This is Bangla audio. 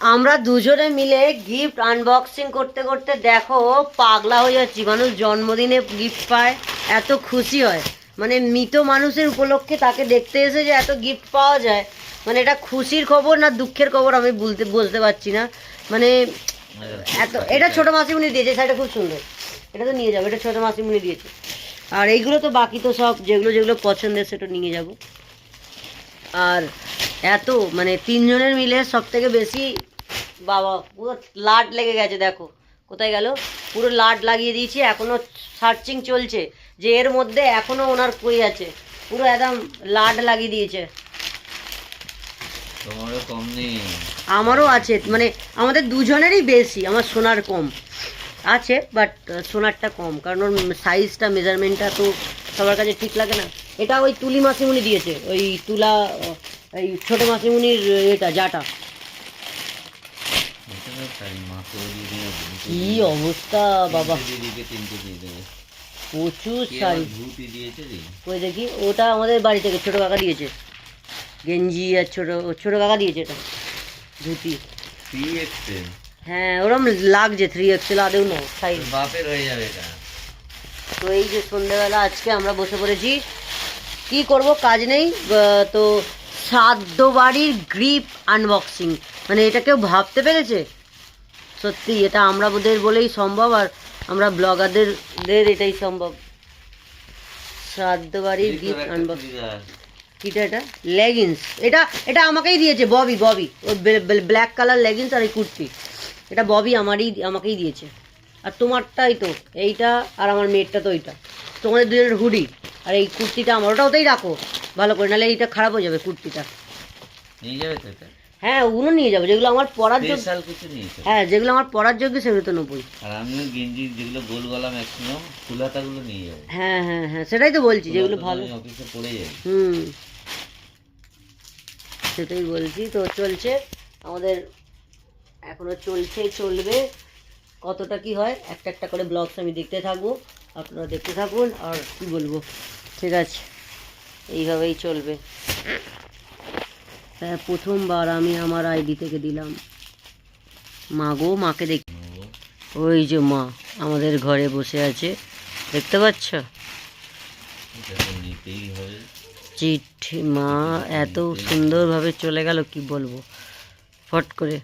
আমরা দুজনে মিলে গিফট আনবক্সিং করতে করতে দেখো পাগলা হয়ে যাচ্ছি। মানুষ জন্মদিনে গিফট পায়, এত খুশি হয়, মানে মৃত মানুষের উপলক্ষে তাকে দেখতে এসে যে এত গিফট পাওয়া যায়, মানে এটা খুশির খবর না দুঃখের খবর আমি বলতে পারছি না। মানে এত, এটা ছোট মাসিমণি দিয়েছে, শাড়িটা খুব সুন্দর, এটা তো নিয়ে যাবো, এটা ছোট মাসিমণি দিয়েছে। আর এইগুলো তো বাকি তো সব যেগুলো যেগুলো পছন্দের সেটা নিয়ে যাব। আর এত মানে তিনজনের মিলে সব থেকে বেশি বাবা পুরো লাট লেগে গেছে। দেখো কোথায় গেল, পুরো লাট লাগিয়ে দিয়েছি, এখনো সার্চিং চলছে যে এর মধ্যে এখনো ওনার কই আছে, পুরো একদম লাট লাগিয়ে দিয়েছে। তোমারও কম নেই, আমারও আছে, মানে আমাদের দুজনেরই বেশি, আমার সোনার কম আছে, বাট সোনারটা কম, কারণ ওর সাইজটা মেজারমেন্টটা তো সবার কাছে ঠিক লাগে না। এটা ওই তুলি মাসিমণি দিয়েছে, ওই তুলা, এই ছোটো মাসিমণির এটা জাটা। কি অবস্থা বাবা, প্রচুর শাড়ি। ওই দেখি, ওটা আমাদের বাড়ি থেকে ছোটো কাকা দিয়েছে, গেঞ্জি আর ছোটো কাকা দিয়েছে এটা ধুতি। হ্যাঁ ওরম লাগছে 3XL, আদেও না সাইজ বাপের হয়ে যাবে এটা। তো এই যে সন্ধ্যেবেলা আজকে আমরা বসে পড়েছি, কি করব কাজ নেই, তো শ্রাদ্ধ বাড়ির গ্রিপ আনবক্সিং, মানে এটা কেউ ভাবতে পেরেছে? সত্যি এটা আমরা ওদের বলেই সম্ভব, আর আমরা ব্লগারদের এটাই সম্ভব। শ্রাদ্ধ বাড়ির গিফট আনবক্সিং, কিটা এটা লেগিংস, এটা এটা আমাকেই দিয়েছে ববি, ও ব্ল্যাক কালার লেগিংস আর এই কুর্তি, এটা ববি আমাকেই দিয়েছে। আর তোমারটাই তো এইটা, আর আমার মেয়েরটা তো এইটা, তোমাদের দুজনের হুডি, আর এই কুর্তিটা আমার, ওটা ওতেই রাখো ভালো করে, নাহলে এইটা খারাপ হয়ে যাবে কুর্তিটা। নিয়ে যাবে তো এটা? হ্যাঁ ওগুলো নিয়ে যাবো, যেগুলো আমার পরার যোগ্য, হ্যাঁ যেগুলো আমার পরার যোগ্য সেগুলো তো নেবই। আর আমিও গেঞ্জি যেগুলো গোল গলা ম্যাক্সিমাম ফুলাতাগুলো নিয়ে যাবো। হ্যাঁ হ্যাঁ হ্যাঁ সেটাই তো বলছি, যেগুলো ভালো অফিসে পড়ে যাবে। সেটাই বলছি। তো চলছে আমাদের, এখনো চলবে, কতটা কি হয় একটা একটা করে ব্লগস আমি দেখতে থাকবো, আপনারা দেখতে থাকুন। আর কি বলবো, ঠিক আছে এইভাবেই চলবে। হ্যাঁ প্রথমবার আমি আমার আইডি থেকে দিলাম, মা গো, মাকে দেখ, ওই যে মা আমাদের ঘরে বসে আছে, দেখতে পাচ্ছ? চিঠি, মা এত সুন্দরভাবে চলে গেল কি বলবো, ফট করে।